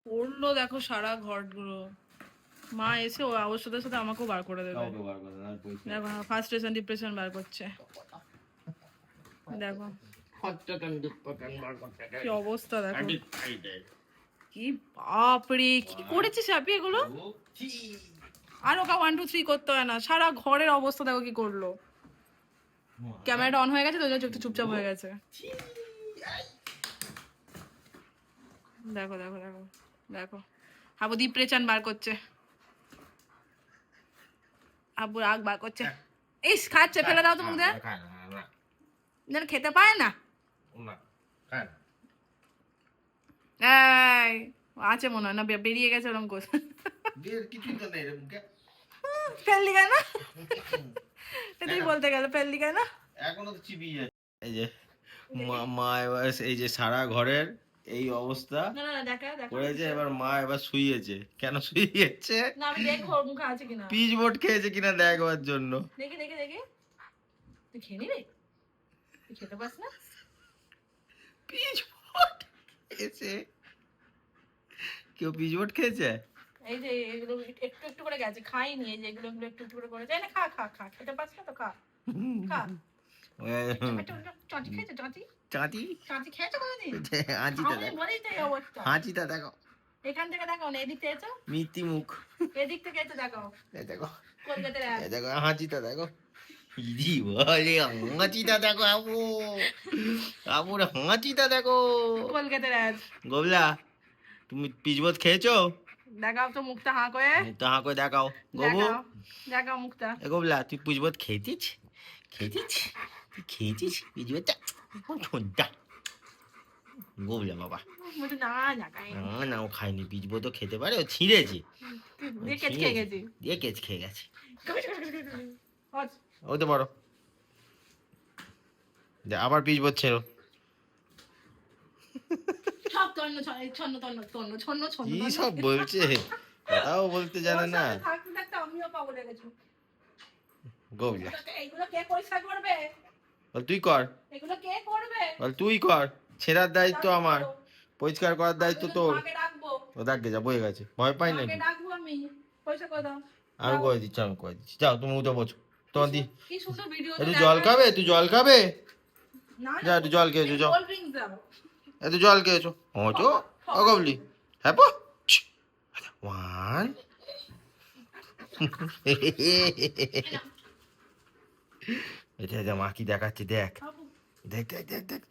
পড়লো দেখো সারা ঘরগুলো। মা এসে ও অবশ্যদের সাথে আমাকেও বার করে দেবে। দেখো ফার্স্ট ডিপ্রেশন বার করছে, দেখো কি অবস্থা, দেখো কি বাপরে কি করেছিস আপনি এগুলো। আর ওকে 1 2 3 করতে হয় না, সারা ঘরের অবস্থা দেখো কি করলো। ক্যামেরাটা অন হয়ে গেছে তো, একটু চুপচাপ হয়ে গেছে। দেখো দেখো দেখো দেখো হাবু ডিপ্রেশন বার করছে, হাবু রাগ বার করছে। ইস খাচ্ছে, ফেলে দাও তো মুখ দিয়ে, যেন খেতে পায় না। এই আছে মনে হয় না, বেরিয়ে গেছে ওরকম করে। ফেললি কেন তুই বলতে গেলে, ফেললি কেন এখনো তো চিবিয়ে যাচ্ছে। এই যে মা এবার এই যে সারা ঘরের এই অবস্থা করেছে, এবার মা এবার শুইয়েছে। কেন শুইয়েছে? না আমি দেখবো ওর মুখে আছে কিনা, পিচ বোর্ড খেয়েছে কিনা দেখবার জন্য। দেখি দেখি দেখি, তুই খেয়ে নিবি, তুই খেতে পাস না। পিচ বোর্ড খেয়েছে? কেউ পিচ বোর্ড খেয়েছে? এই যে এগুলো একটু একটু করে গেছে, খাইনি। এই যে এগুলো এগুলো একটু একটু করে করেছে, না খা খা খা, খেতে পাস না তো খা খা। চাচি খেয়েছে, চাচি চাঁদি চাচি খেয়েছে কোনোদিন? হাঁচিটা আমি দেখো, বলেই তো এই অবস্থা। হাঁচিটা দেখো, এখান থেকে দেখো না, এদিক থেকে এসো, মিথ্যি মুখ, এদিক থেকে এসে দেখো, এই দেখো, কলকাতার এই দেখো হাঁচিটা দেখো, ইদি বলে হাঁচিটা দেখো, আবু আবুর হাঁচিটা দেখো। কলকাতার আজ গোবলা তুমি পিচবোর্ড খেয়েছো? দেখাও তো মুখটা হাঁ করে, মুখটা হাঁ করে দেখাও। গবু দেখাও দেখাও মুখটা। এ গোবলা তুই পিচবোর্ড খেয়েছিস? খেয়েছিস? তুই খেয়েছিস পিচবোর্ডটা? ছোট্টা গোবলা বাবা, বলছে না না খাই না না ও খায়নি, পিচবোর্ড তো খেতে পারে, ও ছিঁড়েছে, দিয়ে কেচ খেয়ে গেছি। দিয়ে কেচ খেয়ে গেছে। হট। ওই তো বড় আবার পিচবোর্ড ছেড়ো। সব তন্ন ছন্ন তন্ন তন্ন ছন্ন ছন্ন কি সব বলছে, কথাও বলতে জানে না। থাকতে থাকতে আমিও পাগল হয়ে গেছি। গোবলা এইগুলো কে পরিষ্কার করবে? বল তুই কর, এগুলো কে করবে? বল তুই কর, ছেঁড়ার দায়িত্ব আমার, পরিষ্কার করার দায়িত্ব তোর। মাকে ডাকবো, ও ডাক যা, বয়ে গেছে, ভয় পাই নাকি? মাকে ডাকবো আমি, পয়সা করে দাও। আমি করে দিচ্ছি, আমি করে দিচ্ছি, যাও তুমি উঠে বসো। তোমার দি কি সুন্দর ভিডিও। একটু জল খাবে? তুই জল খাবে? না যা একটু জল খেয়েছো, যাও কোল্ড ড্রিঙ্কস দাও। একটু জল খেয়েছো। হতো অগবলি হ্যাঁ পো 1 এটা মা কি দেখাচ্ছে, দেখ দেখ দেখ দেখ দেখ।